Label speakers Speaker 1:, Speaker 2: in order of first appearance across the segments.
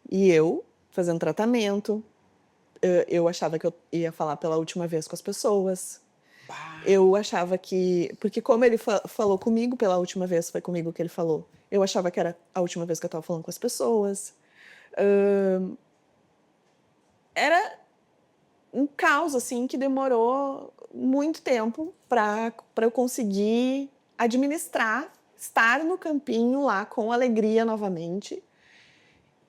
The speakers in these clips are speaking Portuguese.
Speaker 1: E eu fazendo tratamento, eu achava que eu ia falar pela última vez com as pessoas.
Speaker 2: Bah,
Speaker 1: Eu achava que porque como ele falou comigo pela última vez, foi comigo que ele falou, eu achava que era a última vez que eu estava falando com as pessoas. Hã, era um caos, assim, que demorou muito tempo para eu conseguir administrar, estar no campinho lá com alegria novamente.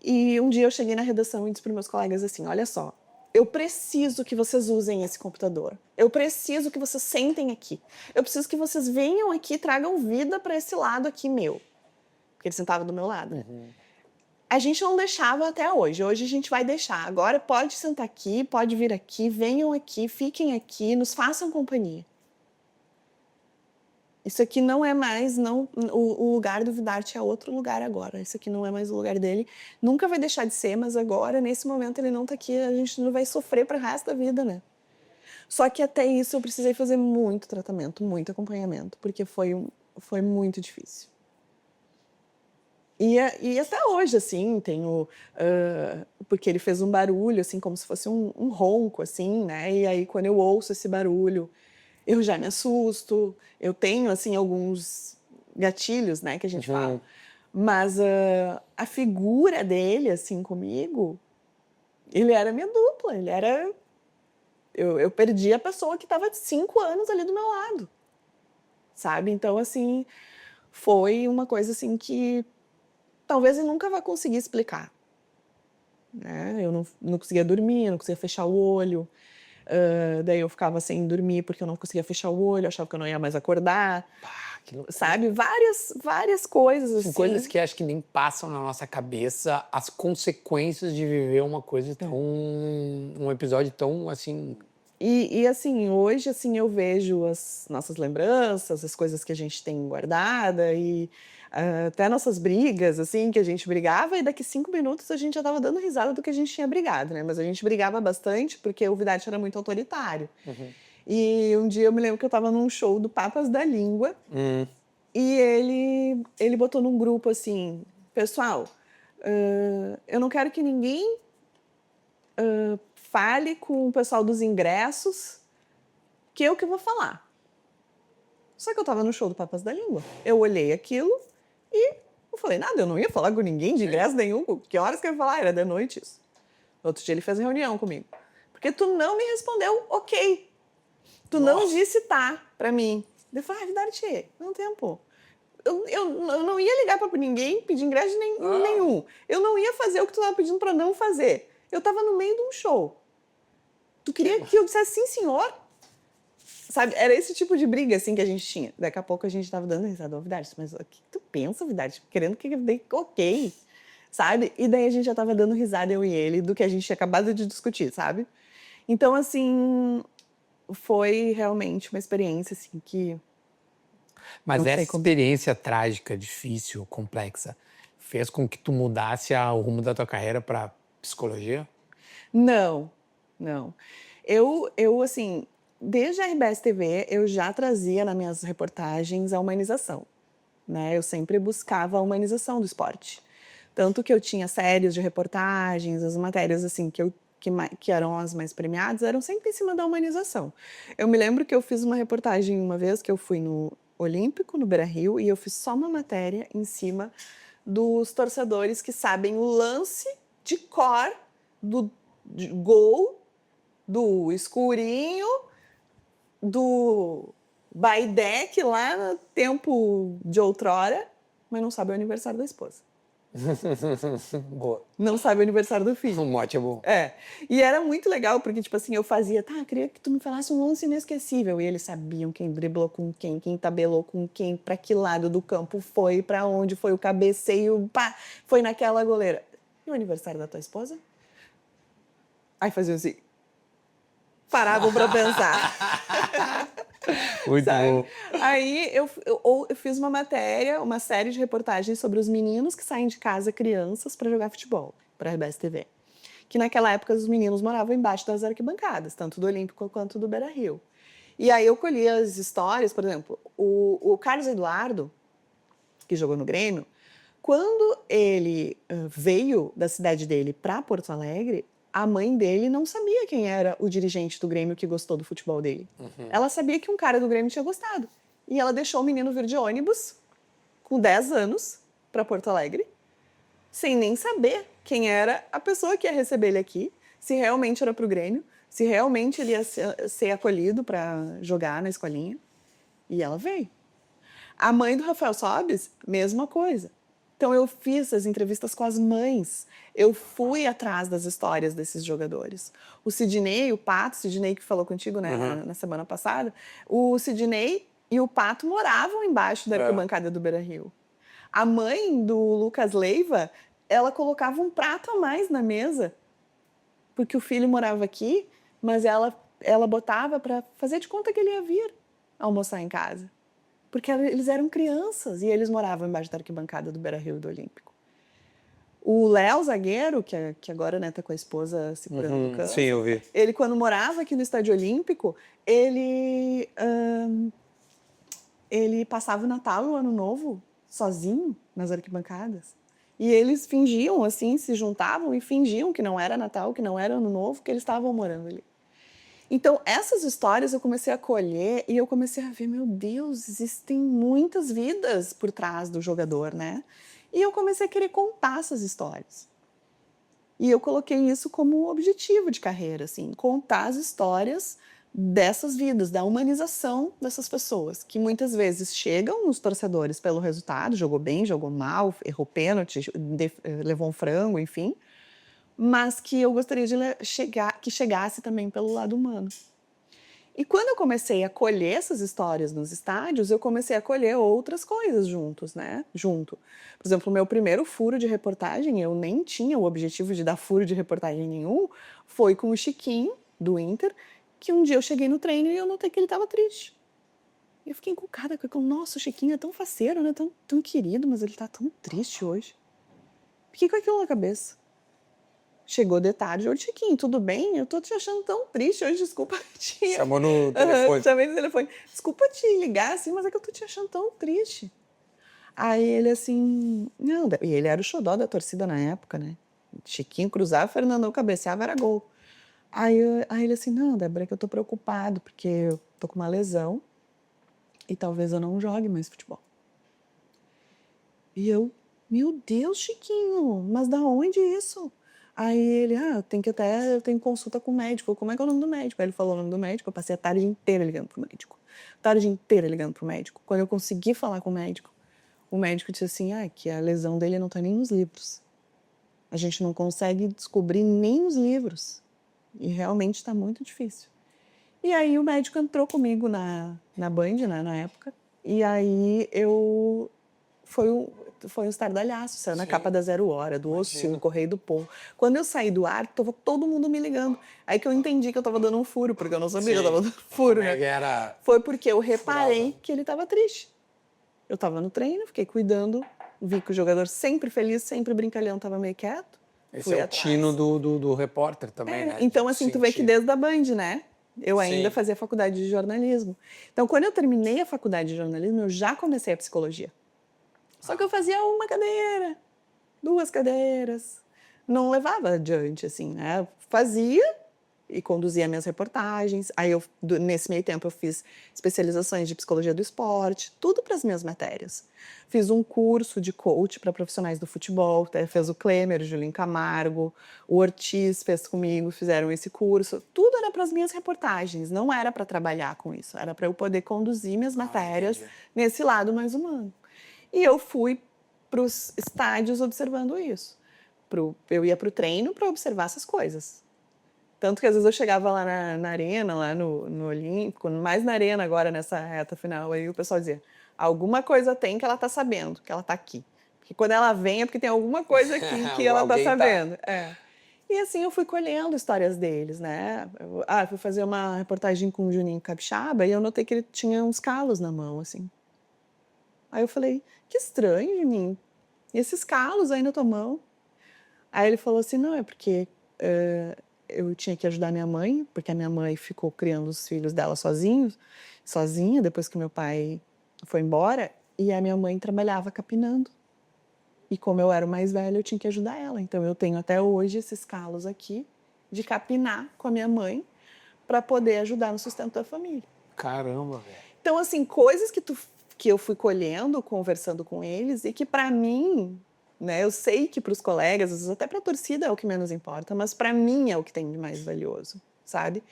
Speaker 1: E um dia eu cheguei na redação e disse para os meus colegas assim: "Olha só, eu preciso que vocês usem esse computador. Eu preciso que vocês sentem aqui. Eu preciso que vocês venham aqui e tragam vida para esse lado aqui meu", porque ele sentava do meu lado.
Speaker 2: uhum.
Speaker 1: A gente não deixava até hoje, hoje a gente vai deixar. Agora pode sentar aqui, pode vir aqui, venham aqui, fiquem aqui, nos façam companhia. Isso aqui não é mais não o lugar do Vidarte é outro lugar agora, isso aqui não é mais o lugar dele, nunca vai deixar de ser, mas agora, nesse momento, ele não tá aqui, a gente não vai sofrer para o resto da vida, né. Só que até isso eu precisei fazer muito tratamento, muito acompanhamento, porque foi muito difícil. E até hoje, assim, tenho, porque ele fez um barulho, assim, como se fosse um ronco, assim, né, e aí quando eu ouço esse barulho, eu já me assusto, eu tenho, assim, alguns gatilhos, né, que a gente fala.
Speaker 2: Uhum.
Speaker 1: Mas, a figura dele, assim, comigo, ele era minha dupla, ele era eu perdi a pessoa que estava 5 anos ali do meu lado, sabe. Então, assim, foi uma coisa, assim, que talvez eu nunca vá conseguir explicar, né. Eu não conseguia dormir, eu não conseguia fechar o olho, daí eu ficava sem dormir, porque eu não conseguia fechar o olho, achava que eu não ia mais acordar,
Speaker 2: Bah, que loucura.
Speaker 1: sabe, várias coisas,
Speaker 2: São coisas
Speaker 1: assim.
Speaker 2: que acho que nem passam na nossa cabeça as consequências de viver uma coisa tão um episódio tão, assim.
Speaker 1: Assim, hoje, assim, eu vejo as nossas lembranças, as coisas que a gente tem guardada e, até nossas brigas, assim, que a gente brigava e daqui 5 minutos a gente já estava dando risada do que a gente tinha brigado, né, mas a gente brigava bastante, porque o Vidarte era muito autoritário.
Speaker 2: Uhum.
Speaker 1: E um dia eu me lembro que eu estava num show do Papas da Língua
Speaker 2: Hum.
Speaker 1: e ele botou num grupo assim: "Pessoal, eu não quero que ninguém fale com o pessoal dos ingressos, que eu que vou falar". Só que eu estava no show do Papas da Língua. Eu olhei aquilo e não falei nada, eu não ia falar com ninguém de ingresso nenhum. Que horas que eu ia falar? Era de noite isso. Outro dia ele fez reunião comigo. Porque tu não me respondeu ok. Tu não
Speaker 2: Nossa.
Speaker 1: disse tá pra mim. Eu falei, Vidarte, não tempo. Eu não ia ligar pra ninguém, pedir ingresso
Speaker 2: Ah.
Speaker 1: nenhum. Eu não ia fazer o que tu tava pedindo pra não fazer. Eu tava no meio de um show. Tu
Speaker 2: Que
Speaker 1: queria que eu dissesse sim, senhor? Sabe, era esse tipo de briga, assim, que a gente tinha. Daqui a pouco a gente estava dando risada, ô Vidarte, mas o que tu pensa, Vidarte? Querendo que eu dê ok, sabe? E daí a gente já estava dando risada, eu e ele, do que a gente tinha acabado de discutir, sabe? Então, assim, foi realmente uma experiência, assim, que
Speaker 2: Mas
Speaker 1: não sei
Speaker 2: essa
Speaker 1: como.
Speaker 2: experiência trágica, difícil, complexa, fez com que tu mudasse o rumo da tua carreira para psicologia?
Speaker 1: Não, não. Eu assim, desde a RBS TV, eu já trazia nas minhas reportagens a humanização, né, eu sempre buscava a humanização do esporte. Tanto que eu tinha séries de reportagens, as matérias, assim, que eram as mais premiadas, eram sempre em cima da humanização. Eu me lembro que eu fiz uma reportagem uma vez que eu fui no Olímpico, no Beira-Rio, e eu fiz só uma matéria em cima dos torcedores que sabem o lance de cor do de gol, do escurinho, do Baidec lá no tempo de outrora, mas não sabe o aniversário da esposa.
Speaker 2: Boa.
Speaker 1: Não sabe o aniversário do filho.
Speaker 2: Um mote é bom.
Speaker 1: É. E era muito legal, porque, tipo assim, eu fazia: "Tá, queria que tu me falasse um lance inesquecível", e eles sabiam quem driblou com quem tabelou com quem, pra que lado do campo foi, pra onde foi o cabeceio, pá, foi naquela goleira. "E o aniversário da tua esposa?". Aí faziam assim, paravam pra pensar.
Speaker 2: Muito
Speaker 1: Sabe?
Speaker 2: bom.
Speaker 1: Aí eu fiz uma matéria, uma série de reportagens sobre os meninos que saem de casa crianças para jogar futebol, para a RBS TV. Que naquela época os meninos moravam embaixo das arquibancadas, tanto do Olímpico quanto do Beira-Rio. E aí eu colhi as histórias, por exemplo, o Carlos Eduardo, que jogou no Grêmio, Quando ele veio da cidade dele para Porto Alegre, a mãe dele não sabia quem era o dirigente do Grêmio que gostou do futebol dele. Ela sabia que um cara do Grêmio tinha gostado. E ela deixou o menino vir de ônibus, com 10 anos, para Porto Alegre, sem nem saber quem era a pessoa que ia receber ele aqui, se realmente era pro Grêmio, se realmente ele ia ser acolhido para jogar na escolinha. E ela veio. A mãe do Rafael Sobis, mesma coisa. Então eu fiz as entrevistas com as mães, eu fui atrás das histórias desses jogadores. O Sidney, o Pato, o Sidney que falou contigo, né, na semana passada, o Sidney e o Pato moravam embaixo da arquibancada do Beira-Rio. A mãe do Lucas Leiva, ela colocava um prato a mais na mesa, porque o filho morava aqui, mas ela botava para fazer de conta que ele ia vir almoçar em casa. Porque eles eram crianças e eles moravam embaixo da arquibancada do Beira-Rio e do Olímpico. O Léo, zagueiro, que agora, né, tá com a esposa se curando do câncer.
Speaker 3: Sim, eu vi.
Speaker 1: Ele, quando morava aqui no Estádio Olímpico, ele passava o Natal e o Ano Novo sozinho nas arquibancadas. E eles fingiam, assim, se juntavam e fingiam que não era Natal, que não era Ano Novo, que eles estavam morando ali. Então, essas histórias eu comecei a colher e eu comecei a ver, meu Deus, existem muitas vidas por trás do jogador, né? E eu comecei a querer contar essas histórias. E eu coloquei isso como objetivo de carreira, assim, contar as histórias dessas vidas, da humanização dessas pessoas, que muitas vezes chegam nos torcedores pelo resultado, jogou bem, jogou mal, errou pênalti, levou um frango, enfim, mas que eu gostaria de que chegasse também pelo lado humano. E quando eu comecei a colher essas histórias nos estádios, eu comecei a colher outras coisas junto. Por exemplo, o meu primeiro furo de reportagem, eu nem tinha o objetivo de dar furo de reportagem nenhum, foi com o Chiquinho, do Inter, que um dia eu cheguei no treino e eu notei que ele estava triste. E eu fiquei encucada com, nossa, o Chiquinho é tão faceiro, né? Tão querido, mas ele está tão triste hoje. Fiquei com aquilo na cabeça. Chegou de tarde, oi Chiquinho, tudo bem? Eu tô te achando tão triste hoje, desculpa te...
Speaker 3: Chamou no telefone.
Speaker 1: Chamei no telefone. Desculpa te ligar assim, mas é que eu tô te achando tão triste. Aí ele assim, não, e ele era o xodó da torcida na época, né? Chiquinho cruzava, Fernandão cabeceava, era gol. Aí ele assim, não, Débora, é que eu tô preocupado, porque eu tô com uma lesão e talvez eu não jogue mais futebol. E eu, meu Deus, Chiquinho, mas da onde isso? Aí ele, eu tenho consulta com o médico. Como é que é o nome do médico? Aí ele falou o nome do médico, eu passei a tarde inteira ligando pro médico. Tarde inteira ligando pro médico. Quando eu consegui falar com o médico disse assim, que a lesão dele não tá nem nos livros. A gente não consegue descobrir nem os livros. E realmente está muito difícil. E aí o médico entrou comigo na Band, né, na época. E aí foi um estardalhaço, saiu na capa da Zero Hora, do Ossu, no Correio do Povo. Quando eu saí do ar, tava todo mundo me ligando. Aí que eu entendi que eu tava dando um furo, porque eu não sabia que eu tava dando furo, né? Foi porque eu reparei que ele tava triste. Eu tava no treino, fiquei cuidando, vi que o jogador sempre feliz, sempre brincalhão, tava meio quieto.
Speaker 2: Esse é o tino do repórter também, né?
Speaker 1: Então, assim, tu vê que desde a Band, né? Eu ainda fazia faculdade de jornalismo. Então, quando eu terminei a faculdade de jornalismo, eu já comecei a psicologia. Só que eu fazia uma cadeira, 2 cadeiras. Não levava adiante, assim, né? Fazia e conduzia minhas reportagens. Aí, nesse meio tempo, eu fiz especializações de psicologia do esporte, tudo para as minhas matérias. Fiz um curso de coach para profissionais do futebol, fez o Klemer, o Julinho Camargo, o Ortiz fez comigo, fizeram esse curso. Tudo era para as minhas reportagens, não era para trabalhar com isso, era para eu poder conduzir minhas matérias nesse lado mais humano. E eu fui para os estádios observando isso. Eu ia para o treino para observar essas coisas. Tanto que às vezes eu chegava lá na arena, lá no Olímpico, mais na arena agora, nessa reta final, aí o pessoal dizia, alguma coisa tem que ela tá sabendo, que ela tá aqui. Porque quando ela vem é porque tem alguma coisa aqui que ela tá sabendo. E assim eu fui colhendo histórias deles, né? Fui fazer uma reportagem com o Juninho Capixaba e eu notei que ele tinha uns calos na mão, assim. Aí eu falei, que estranho, Juninho. E esses calos aí na tua mão? Aí ele falou assim, não, é porque eu tinha que ajudar minha mãe, porque a minha mãe ficou criando os filhos dela sozinha, depois que meu pai foi embora, e a minha mãe trabalhava capinando. E como eu era o mais velho, eu tinha que ajudar ela. Então eu tenho até hoje esses calos aqui de capinar com a minha mãe para poder ajudar no sustento da família.
Speaker 2: Caramba, velho.
Speaker 1: Então, assim, coisas que eu fui colhendo, conversando com eles, e que para mim, né, eu sei que para os colegas, às vezes até para a torcida é o que menos importa, mas para mim é o que tem de mais valioso, sabe?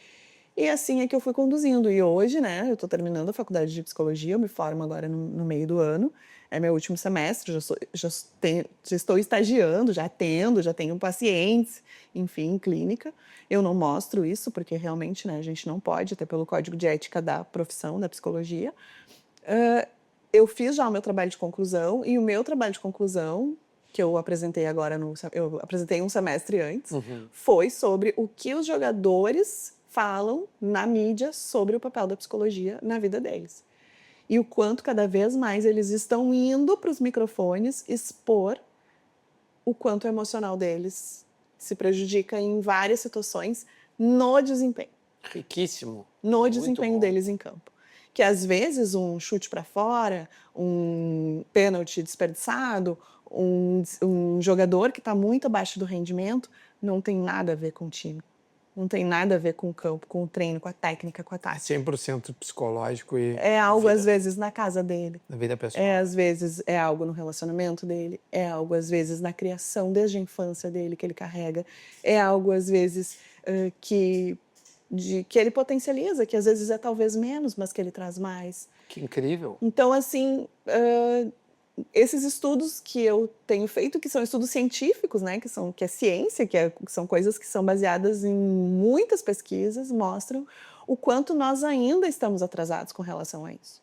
Speaker 1: E assim é que eu fui conduzindo. E hoje, né, eu estou terminando a faculdade de psicologia, eu me formo agora no meio do ano, é meu último semestre, já estou estagiando, já tenho pacientes, enfim, em clínica. Eu não mostro isso, porque realmente, né, a gente não pode, até pelo código de ética da profissão, da psicologia. Eu fiz já o meu trabalho de conclusão, e o meu trabalho de conclusão, que eu apresentei agora, eu apresentei um semestre antes, foi sobre o que os jogadores falam na mídia sobre o papel da psicologia na vida deles. E o quanto cada vez mais eles estão indo para os microfones expor o quanto o emocional deles se prejudica em várias situações no desempenho.
Speaker 2: Riquíssimo.
Speaker 1: No
Speaker 2: Muito
Speaker 1: desempenho
Speaker 2: bom.
Speaker 1: deles em campo. Que às vezes um chute para fora, um pênalti desperdiçado, um jogador que está muito abaixo do rendimento, não tem nada a ver com o time. Não tem nada a ver com o campo, com o treino, com a técnica, com a tática.
Speaker 2: 100% psicológico e
Speaker 1: É algo, às vezes, na casa dele.
Speaker 2: na vida pessoal.
Speaker 1: Às vezes, é algo no relacionamento dele. É algo, às vezes, na criação, desde a infância dele, que ele carrega. É algo, às vezes, que ele potencializa, que às vezes é talvez menos, mas que ele traz mais.
Speaker 2: Que incrível.
Speaker 1: Então, assim, esses estudos que eu tenho feito, que são estudos científicos, né, que é ciência, que são coisas que são baseadas em muitas pesquisas, mostram o quanto nós ainda estamos atrasados com relação a isso.